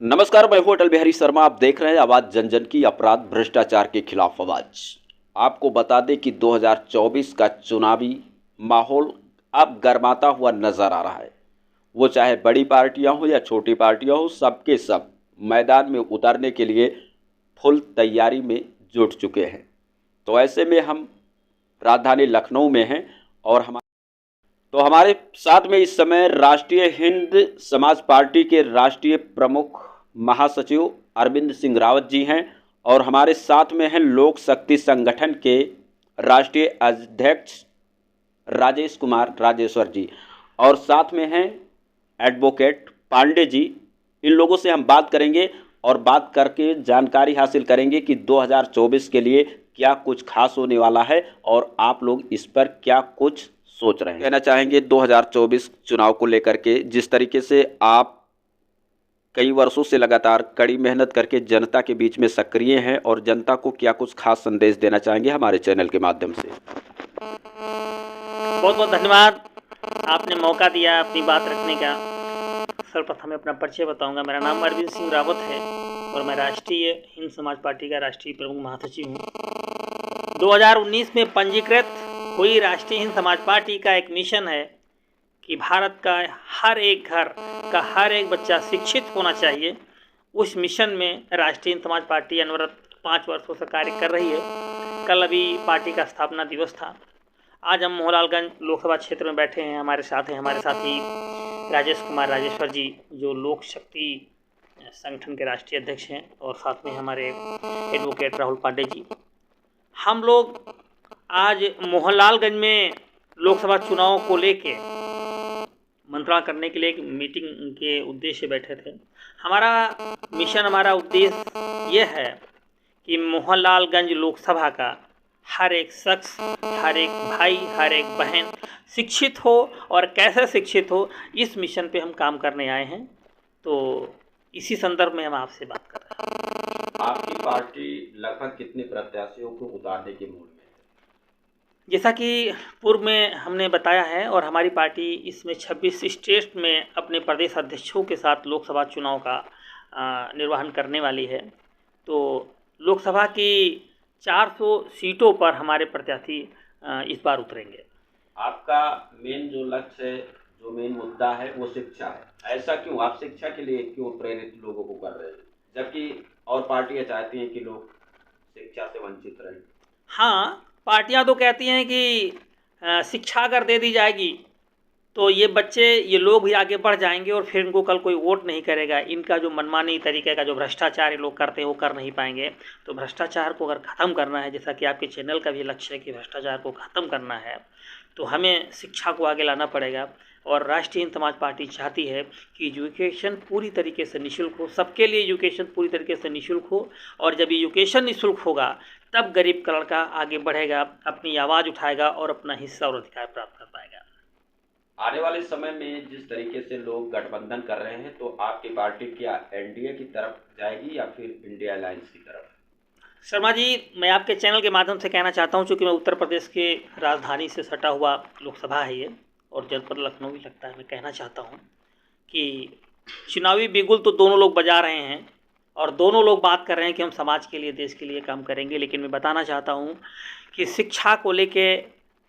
नमस्कार, मैं हूं अटल बिहारी शर्मा। आप देख रहे हैं आवाज जन जन की, अपराध भ्रष्टाचार के खिलाफ आवाज। आपको बता दें कि 2024 का चुनावी माहौल अब गर्माता हुआ नजर आ रहा है। वो चाहे बड़ी पार्टियां हो या छोटी पार्टियां हो, सबके सब मैदान में उतरने के लिए फुल तैयारी में जुट चुके हैं। तो ऐसे में हम राजधानी लखनऊ में हैं और हमारे साथ में इस समय राष्ट्रीय हिंद समाज पार्टी के राष्ट्रीय प्रमुख महासचिव अरविंद सिंह रावत जी हैं और हमारे साथ में हैं लोक शक्ति संगठन के राष्ट्रीय अध्यक्ष राजेश कुमार राजेश्वर जी और साथ में हैं एडवोकेट पांडे जी। इन लोगों से हम बात करेंगे और बात करके जानकारी हासिल करेंगे कि 2024 के लिए क्या कुछ खास होने वाला है और आप लोग इस पर क्या कुछ सोच रहे हैं। कहना चाहेंगे 2024 चुनाव को लेकर के, जिस तरीके से आप कई वर्षों से लगातार कड़ी मेहनत करके जनता के बीच में सक्रिय हैं और जनता को क्या कुछ खास संदेश देना चाहेंगे हमारे चैनल के माध्यम से। बहुत बहुत धन्यवाद, आपने मौका दिया अपनी बात रखने का। सर्वप्रथम मैं अपना परिचय बताऊंगा। मेरा नाम अरविंद सिंह रावत है और मैं राष्ट्रीय हिंद समाज पार्टी का राष्ट्रीय प्रमुख महासचिव हूँ। 2019 में पंजीकृत हुई राष्ट्रीय हिंद समाज पार्टी का एक मिशन है कि भारत का हर एक घर का हर एक बच्चा शिक्षित होना चाहिए। उस मिशन में राष्ट्रीय हिंद समाज पार्टी अनवरत 5 वर्षों से कार्य कर रही है। कल अभी पार्टी का स्थापना दिवस था। आज हम मोहनलालगंज लोकसभा क्षेत्र में बैठे हैं। हमारे साथी राजेश कुमार राजेश्वर जी, जो लोक शक्ति संगठन के राष्ट्रीय अध्यक्ष हैं, और साथ में हमारे एडवोकेट राहुल पांडे जी। हम लोग आज मोहनलालगंज में लोकसभा चुनाव को लेके मंत्रणा करने के लिए एक मीटिंग के उद्देश्य से बैठे थे। हमारा उद्देश्य ये है कि मोहनलालगंज लोकसभा का हर एक शख्स, हर एक भाई, हर एक बहन शिक्षित हो और कैसे शिक्षित हो, इस मिशन पे हम काम करने आए हैं। तो इसी संदर्भ में हम आपसे बात कर रहे हैं। आपकी पार्टी लगभग कितने प्रत्याशियों को उतारने के मूड में है? जैसा कि पूर्व में हमने बताया है, और हमारी पार्टी इसमें 26 स्टेट में अपने प्रदेश अध्यक्षों के साथ लोकसभा चुनाव का निर्वहन करने वाली है। तो लोकसभा की 400 सीटों पर हमारे प्रत्याशी इस बार उतरेंगे। आपका मेन जो लक्ष्य है, जो मेन मुद्दा है, वो शिक्षा है। ऐसा क्यों? आप शिक्षा के लिए क्यों प्रेरित लोगों को कर रहे हैं, जबकि और पार्टियां चाहती हैं कि लोग शिक्षा से वंचित रहें? हाँ, पार्टियां तो कहती हैं कि शिक्षा अगर दे दी जाएगी तो ये बच्चे, ये लोग भी आगे बढ़ जाएंगे और फिर इनको कल कोई वोट नहीं करेगा। इनका जो मनमानी तरीके का जो भ्रष्टाचार ये लोग करते हैं वो कर नहीं पाएंगे। तो भ्रष्टाचार को अगर ख़त्म करना है, जैसा कि आपके चैनल का भी लक्ष्य है कि भ्रष्टाचार को ख़त्म करना है, तो हमें शिक्षा को आगे लाना पड़ेगा। और राष्ट्रीय हिंद समाज पार्टी चाहती है कि एजुकेशन पूरी तरीके से निःशुल्क हो, सबके लिए एजुकेशन पूरी तरीके से निःशुल्क हो। और जब एजुकेशन निःशुल्क होगा तब गरीब का लड़का आगे बढ़ेगा, अपनी आवाज़ उठाएगा और अपना हिस्सा और अधिकार प्राप्त कर पाएगा। आने वाले समय में जिस तरीके से लोग गठबंधन कर रहे हैं, तो आपकी पार्टी क्या एनडीए की तरफ जाएगी या फिर इंडिया अलायंस की तरफ? शर्मा जी, मैं आपके चैनल के माध्यम से कहना चाहता हूं, चूँकि मैं उत्तर प्रदेश के राजधानी से सटा हुआ लोकसभा है ये, और जनपद लखनऊ भी लगता है। मैं कहना चाहता हूं कि चुनावी बिगुल तो दोनों लोग बजा रहे हैं और दोनों लोग बात कर रहे हैं कि हम समाज के लिए, देश के लिए काम करेंगे। लेकिन मैं बताना चाहता हूं कि शिक्षा को लेके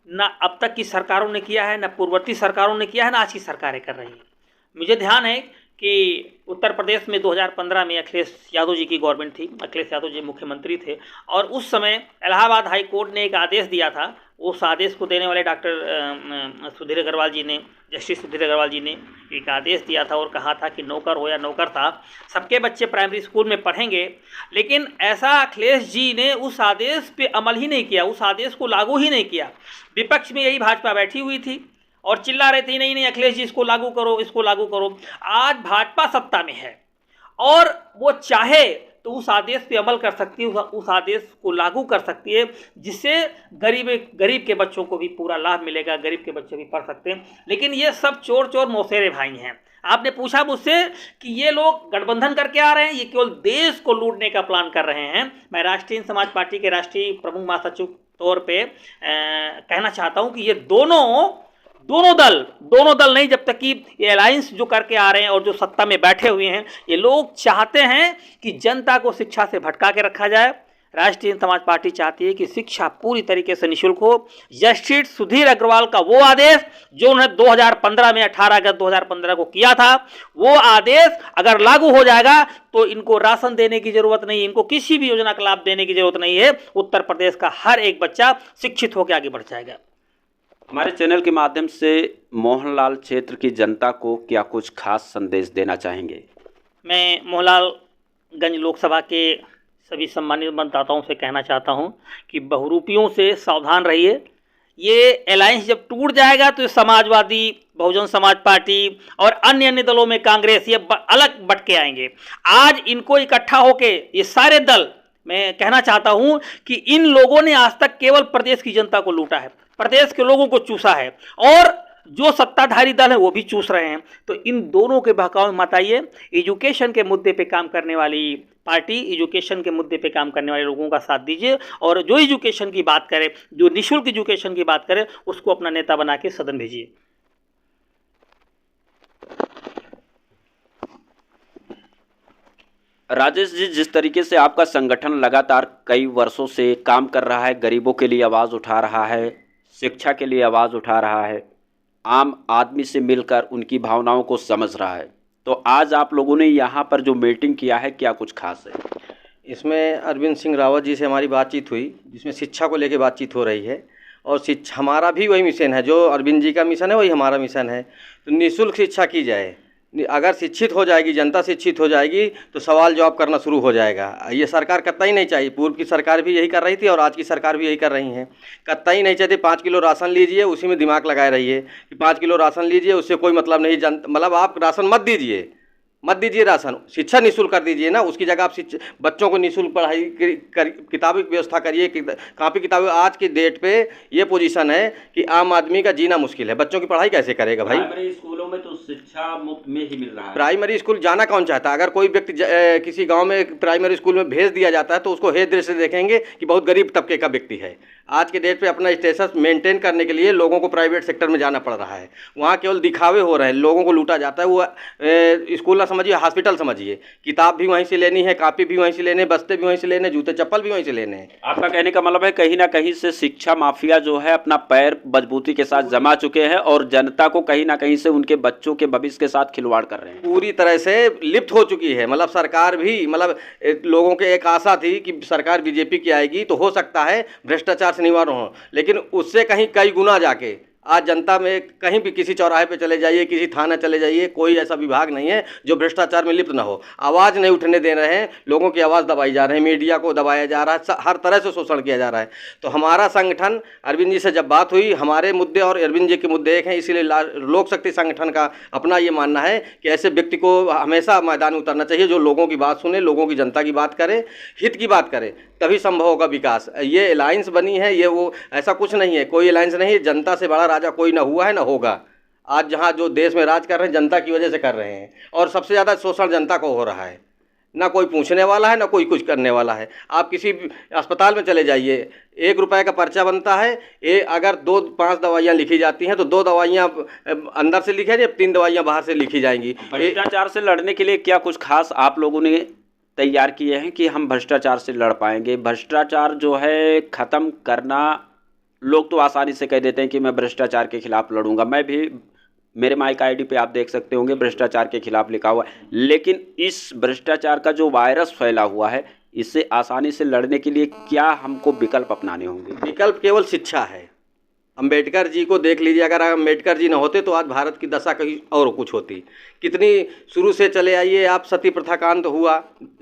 ना अब तक की सरकारों ने किया है, ना पूर्ववर्ती सरकारों ने किया है, ना आज की सरकारें कर रही हैं। मुझे ध्यान है कि उत्तर प्रदेश में 2015 में अखिलेश यादव जी की गवर्नमेंट थी, अखिलेश यादव जी मुख्यमंत्री थे, और उस समय इलाहाबाद हाई कोर्ट ने एक आदेश दिया था। उस आदेश को देने वाले डॉक्टर सुधीर अग्रवाल जी ने, जस्टिस सुधीर अग्रवाल जी ने एक आदेश दिया था और कहा था कि नौकर हो या नौकर था, सबके बच्चे प्राइमरी स्कूल में पढ़ेंगे। लेकिन ऐसा अखिलेश जी ने उस आदेश पे अमल ही नहीं किया, उस आदेश को लागू ही नहीं किया। विपक्ष में यही भाजपा बैठी हुई थी और चिल्ला रही थी, नहीं अखिलेश जी इसको लागू करो, इसको लागू करो। आज भाजपा सत्ता में है और वो चाहे तो उस आदेश पे अमल कर सकती है, उस आदेश को लागू कर सकती है, जिससे गरीब के बच्चों को भी पूरा लाभ मिलेगा, गरीब के बच्चे भी पढ़ सकते हैं। लेकिन ये सब चोर मौसेरे भाई हैं। आपने पूछा मुझसे कि ये लोग गठबंधन करके आ रहे हैं, ये केवल देश को लूटने का प्लान कर रहे हैं। मैं राष्ट्रीय समाज पार्टी के राष्ट्रीय प्रमुख महासचिव तौर पे कहना चाहता हूँ कि ये दोनों दोनों दल नहीं, जब तक कि ये अलायंस जो करके आ रहे हैं और जो सत्ता में बैठे हुए हैं, ये लोग चाहते हैं कि जनता को शिक्षा से भटका के रखा जाए। राष्ट्रीय समाज पार्टी चाहती है कि शिक्षा पूरी तरीके से निःशुल्क हो। जस्टिस सुधीर अग्रवाल का वो आदेश जो उन्होंने 2015 में 18 अगस्त 2015 को किया था, वो आदेश अगर लागू हो जाएगा तो इनको राशन देने की जरूरत नहीं, इनको किसी भी योजना का लाभ देने की जरूरत नहीं है। उत्तर प्रदेश का हर एक बच्चा शिक्षित होकर आगे बढ़ जाएगा। हमारे चैनल के माध्यम से मोहनलाल क्षेत्र की जनता को क्या कुछ खास संदेश देना चाहेंगे? मैं मोहनलालगंज लोकसभा के सभी सम्मानित मतदाताओं से कहना चाहता हूं कि बहुरूपियों से सावधान रहिए। ये अलायंस जब टूट जाएगा तो समाजवादी, बहुजन समाज पार्टी और अन्य दलों में कांग्रेस ये अलग बट के आएंगे। आज इनको इकट्ठा होके ये सारे दल, मैं कहना चाहता हूं कि इन लोगों ने आज तक केवल प्रदेश की जनता को लूटा है, प्रदेश के लोगों को चूसा है, और जो सत्ताधारी दल है वो भी चूस रहे हैं। तो इन दोनों के बहकाव में मत आइए। एजुकेशन के मुद्दे पे काम करने वाली पार्टी, एजुकेशन के मुद्दे पे काम करने वाले लोगों का साथ दीजिए, और जो एजुकेशन की बात करे, जो निःशुल्क एजुकेशन की बात करे, उसको अपना नेता बना के सदन भेजिए। राजेश जी, जिस तरीके से आपका संगठन लगातार कई वर्षों से काम कर रहा है, गरीबों के लिए आवाज़ उठा रहा है, शिक्षा के लिए आवाज़ उठा रहा है, आम आदमी से मिलकर उनकी भावनाओं को समझ रहा है, तो आज आप लोगों ने यहाँ पर जो मीटिंग किया है, क्या कुछ खास है? इसमें अरविंद सिंह रावत जी से हमारी बातचीत हुई, जिसमें शिक्षा को लेकर बातचीत हो रही है, और शिक्षा हमारा भी वही मिशन है, जो अरविंद जी का मिशन है वही हमारा मिशन है। तो निःशुल्क शिक्षा की जाए। अगर शिक्षित हो जाएगी जनता, शिक्षित हो जाएगी तो सवाल जवाब करना शुरू हो जाएगा। ये सरकार कतई नहीं चाहिए, पूर्व की सरकार भी यही कर रही थी और आज की सरकार भी यही कर रही है। कतई नहीं चाहते 5 किलो राशन लीजिए, उसी में दिमाग लगाए रहिए कि 5 किलो राशन लीजिए, उससे कोई मतलब नहीं। मतलब आप राशन मत दीजिए राशन, शिक्षा निःशुल्क कर दीजिए ना। उसकी जगह आप बच्चों को निःशुल्क पढ़ाई किताबी व्यवस्था करिए, कापी किताबें। आज की डेट पे ये पोजीशन है कि आम आदमी का जीना मुश्किल है, बच्चों की पढ़ाई कैसे करेगा भाई? प्राइमरी स्कूलों में तो शिक्षा मुफ्त में ही मिल रहा है। प्राइमरी स्कूल जाना कौन चाहता है? अगर कोई व्यक्ति किसी गांव में प्राइमरी स्कूल में भेज दिया जाता है तो उसको हे दृष्टि से देखेंगे कि बहुत गरीब तबके का व्यक्ति है। आज के डेट पे अपना स्टेटस मेंटेन करने के लिए लोगों को प्राइवेट सेक्टर में जाना पड़ रहा है। वहाँ केवल दिखावे हो रहे हैं, लोगों को लूटा जाता है। वो स्कूल ना समझिए, हॉस्पिटल समझिए। किताब भी वहीं से लेनी है, कापी भी वहीं से लेने, बस्ते भी वहीं से लेने, जूते चप्पल भी वहीं से लेने हैं। आपका कहने का मतलब है कहीं ना कहीं से शिक्षा माफिया जो है अपना पैर मजबूती के साथ जमा चुके हैं और जनता को कहीं ना कहीं से उनके बच्चों के भविष्य के साथ खिलवाड़ कर रहे हैं। पूरी तरह से लिप्त हो चुकी है। मतलब सरकार भी, मतलब लोगों के एक आशा थी कि सरकार बीजेपी की आएगी तो हो सकता है भ्रष्टाचार से निवारण हो, लेकिन उससे कहीं कई गुना जाके आज जनता में कहीं भी किसी चौराहे पे चले जाइए, किसी थाना चले जाइए, कोई ऐसा विभाग नहीं है जो भ्रष्टाचार में लिप्त ना हो। आवाज़ नहीं उठने दे रहे हैं, लोगों की आवाज़ दबाई जा रही है, मीडिया को दबाया जा रहा है, हर तरह से शोषण किया जा रहा है। तो हमारा संगठन, अरविंद जी से जब बात हुई, हमारे मुद्दे और अरविंद जी के मुद्दे एक हैं, इसीलिए लोक शक्ति संगठन का अपना ये मानना है कि ऐसे व्यक्ति को हमेशा मैदान में उतरना चाहिए जो लोगों की बात सुने, लोगों की जनता की बात करे, हित की बात करे, तभी संभव होगा विकास। ये अलायंस बनी है, ये वो ऐसा कुछ नहीं है, कोई अलायंस नहीं है। जनता से बड़ा राजा कोई ना हुआ है ना होगा। आज जहाँ जो देश में राज कर रहे हैं जनता की वजह से कर रहे हैं, और सबसे ज़्यादा शोषण जनता को हो रहा है। ना कोई पूछने वाला है, ना कोई कुछ करने वाला है। आप किसी अस्पताल में चले जाइए, 1 रुपये का पर्चा बनता है, अगर 2-5 दवाइयाँ लिखी जाती हैं तो 2 दवाइयाँ अंदर से लिखी जाएंगी, 3 दवाइयाँ बाहर से लिखी जाएंगी। भ्रष्टाचार से लड़ने के लिए क्या कुछ खास आप लोगों ने तैयार किए हैं कि हम भ्रष्टाचार से लड़ पाएंगे? भ्रष्टाचार जो है ख़त्म करना, लोग तो आसानी से कह देते हैं कि मैं भ्रष्टाचार के खिलाफ लड़ूंगा। मैं भी, मेरे माइक आईडी पे आप देख सकते होंगे भ्रष्टाचार के खिलाफ लिखा हुआ है, लेकिन इस भ्रष्टाचार का जो वायरस फैला हुआ है, इससे आसानी से लड़ने के लिए क्या हमको विकल्प अपनाने होंगे? विकल्प केवल शिक्षा है। अम्बेडकर जी को देख लीजिए, अगर अम्बेडकर जी न होते तो आज भारत की दशा कहीं और कुछ होती। कितनी शुरू से चले आइए आप, सती प्रथा का अंत हुआ,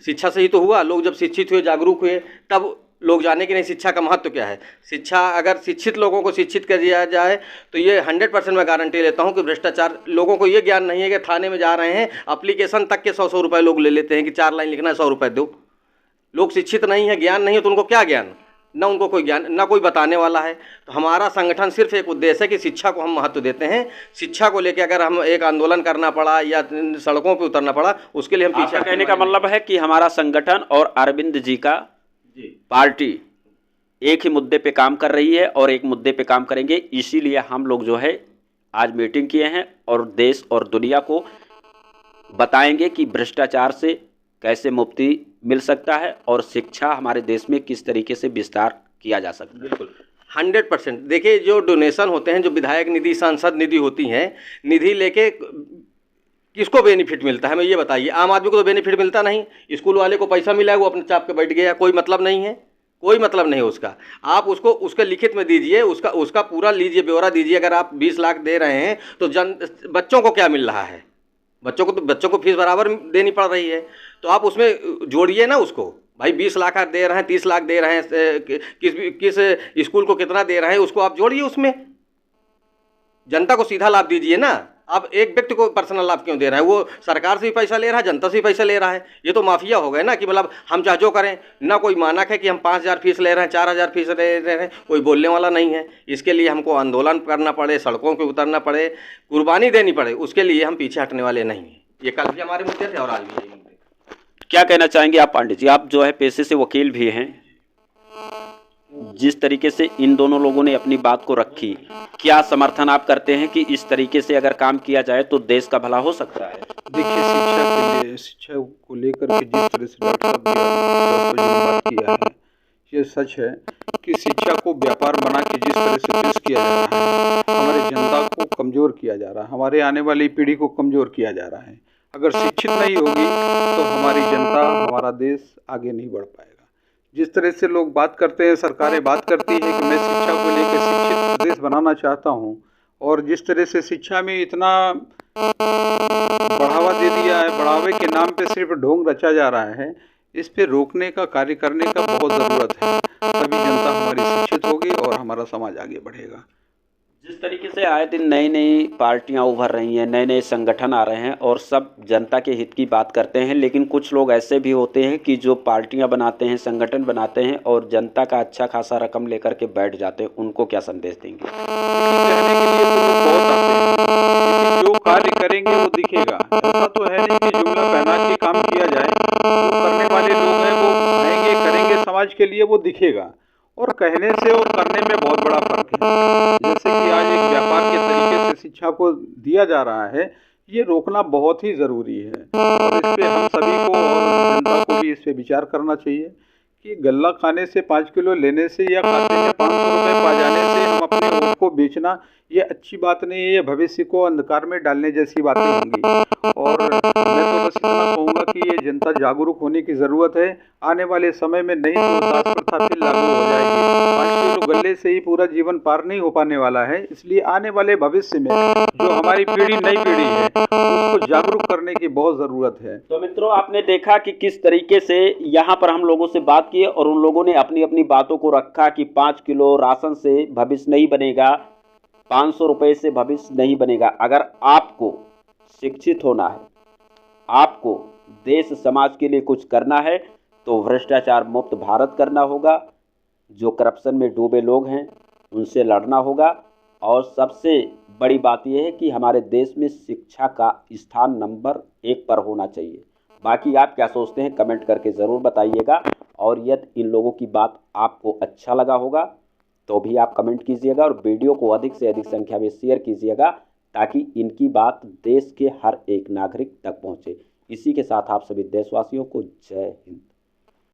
शिक्षा से ही तो हुआ। लोग जब शिक्षित हुए, जागरूक हुए, तब लोग जाने कि नहीं शिक्षा का महत्व क्या है। शिक्षा, अगर शिक्षित लोगों को शिक्षित कर दिया जाए तो ये 100% मैं गारंटी लेता हूँ कि भ्रष्टाचार, लोगों को ये ज्ञान नहीं है कि थाने में जा रहे हैं, एप्लीकेशन तक के 100-100 रुपये लोग ले लेते हैं कि 4 लाइन लिखना है 100 रुपये दो। लोग शिक्षित नहीं है, ज्ञान नहीं है, तो उनको क्या ज्ञान, ना उनको कोई ज्ञान, ना कोई बताने वाला है। तो हमारा संगठन सिर्फ एक उद्देश्य है कि शिक्षा को हम महत्व देते हैं। शिक्षा को लेकर अगर हम एक आंदोलन करना पड़ा या सड़कों पे उतरना पड़ा, उसके लिए हम पीछे। कहने का मतलब है कि हमारा संगठन और अरविंद जी का पार्टी एक ही मुद्दे पे काम कर रही है और एक मुद्दे पे काम करेंगे, इसीलिए हम लोग जो है आज मीटिंग किए हैं और देश और दुनिया को बताएंगे कि भ्रष्टाचार से कैसे मुक्ति मिल सकता है और शिक्षा हमारे देश में किस तरीके से विस्तार किया जा सकता है। बिल्कुल 100%। देखिए, जो डोनेशन होते हैं, जो विधायक निधि, सांसद निधि होती हैं, निधि लेके किसको बेनिफिट मिलता है, हमें ये बताइए। आम आदमी को तो बेनिफिट मिलता नहीं। स्कूल वाले को पैसा मिला है, वो अपने चाप के बैठ गया, कोई मतलब नहीं है, कोई मतलब नहीं है उसका। आप उसको उसके लिखित में दीजिए, उसका पूरा लीजिए, ब्यौरा दीजिए। अगर आप 20 लाख दे रहे हैं तो बच्चों को क्या मिल रहा है? बच्चों को फीस बराबर देनी पड़ रही है, तो आप उसमें जोड़िए ना उसको। भाई 20 लाख आप दे रहे हैं, 30 लाख दे रहे हैं, किस स्कूल को कितना दे रहे हैं, उसको आप जोड़िए उसमें। जनता को सीधा लाभ दीजिए ना। आप एक व्यक्ति को पर्सनल लाभ क्यों दे रहे हैं? वो सरकार से भी पैसा ले रहा है, जनता से भी पैसा ले रहा है। ये तो माफिया हो गए ना, कि मतलब हम चाहे जो करें ना। कोई मानक है कि हम 5,000 फीस ले रहे हैं, 4,000 फीस ले रहे हैं, कोई बोलने वाला नहीं है। इसके लिए हमको आंदोलन करना पड़े, सड़कों पे उतरना पड़े, कुर्बानी देनी पड़े, उसके लिए हम पीछे हटने वाले नहीं हैं। ये कल भी हमारे मुद्दे थे और आज भी यही मुद्दे। क्या कहना चाहेंगे आप पांडे जी? आप जो है पेशे से वकील भी हैं, जिस तरीके से इन दोनों लोगों ने अपनी बात को रखी, क्या समर्थन आप करते हैं कि इस तरीके से अगर काम किया जाए तो देश का भला हो सकता है? देखिए, शिक्षा को लेकर के जिस तरह से डॉक्टर साहब ने बात किया है, ये सच है कि शिक्षा को व्यापार बना के जिस तरह से पेश किया जा रहा है, हमारी जनता को कमज़ोर किया जा रहा है, हमारे आने वाली पीढ़ी को कमज़ोर किया जा रहा है। अगर शिक्षित नहीं होगी तो हमारी जनता, हमारा देश आगे नहीं बढ़ पाएगा। जिस तरह से लोग बात करते हैं, सरकारें बात करती है कि मैं शिक्षा को लेकर शिक्षित प्रदेश बनाना चाहता हूं, और जिस तरह से शिक्षा में इतना बढ़ावा दे दिया है, बढ़ावे के नाम पे सिर्फ ढोंग रचा जा रहा है, इस पे रोकने का, कार्य करने का बहुत ज़रूरत है। तभी जनता हमारी शिक्षित होगी और हमारा समाज आगे बढ़ेगा। जिस तरीके से आए दिन नई नई पार्टियां उभर रही हैं, नए नए संगठन आ रहे हैं और सब जनता के हित की बात करते हैं, लेकिन कुछ लोग ऐसे भी होते हैं कि जो पार्टियां बनाते हैं, संगठन बनाते हैं और जनता का अच्छा खासा रकम लेकर के बैठ जाते हैं, उनको क्या संदेश देंगे? कहने के लिए तो लोग बहुत आते हैं, लेकिन जो कार्य करेंगे वो दिखेगा। ऐसा तो है नहीं कि जुमला पहना के काम किया जाए। जो करने वाले लोग हैं वो आएंगे, करेंगे समाज के लिए, वो दिखेगा। और कहने से और करने में बहुत बड़ा फर्क है। जैसे कि आज एक व्यापार के तरीके से शिक्षा को दिया जा रहा है, ये रोकना बहुत ही ज़रूरी है। और इस पे हम सभी को और जनता को भी इस पे विचार करना चाहिए कि गल्ला खाने से 5 किलो लेने से या खाते में 500 रुपये पा जाने से हम अपने ऊँट को बेचना, ये अच्छी बात नहीं है। ये भविष्य को अंधकार में डालने जैसी बातें होंगी। और मैं तो बस इतना कहूँगा कि ये जनता जागरूक होने की ज़रूरत है। आने वाले समय में नई दास प्रथा फिर लागू हो जाएगी। 5 किलो गल्ले से ही पूरा जीवन पार नहीं हो पाने वाला है। इसलिए आने वाले भविष्य में जो हमारी पीढ़ी, नई पीढ़ी है, उसको जागरूक करने की बहुत ज़रूरत है। तो मित्रों, आपने देखा कि किस तरीके से यहाँ पर हम लोगों से बात की और उन लोगों ने अपनी अपनी बातों को रखा कि 5 किलो राशन से भविष्य नहीं बनेगा, 500 रुपये से भविष्य नहीं बनेगा। अगर आपको शिक्षित होना है, आपको देश समाज के लिए कुछ करना है, तो भ्रष्टाचार मुक्त भारत करना होगा। जो करप्शन में डूबे लोग हैं उनसे लड़ना होगा। और सबसे बड़ी बात यह है कि हमारे देश में शिक्षा का स्थान नंबर 1 पर होना चाहिए। बाकी आप क्या सोचते हैं कमेंट करके ज़रूर बताइएगा। और यदि इन लोगों की बात आपको अच्छा लगा होगा तो भी आप कमेंट कीजिएगा और वीडियो को अधिक से अधिक संख्या में शेयर कीजिएगा, ताकि इनकी बात देश के हर एक नागरिक तक पहुंचे। इसी के साथ आप सभी देशवासियों को जय हिंद।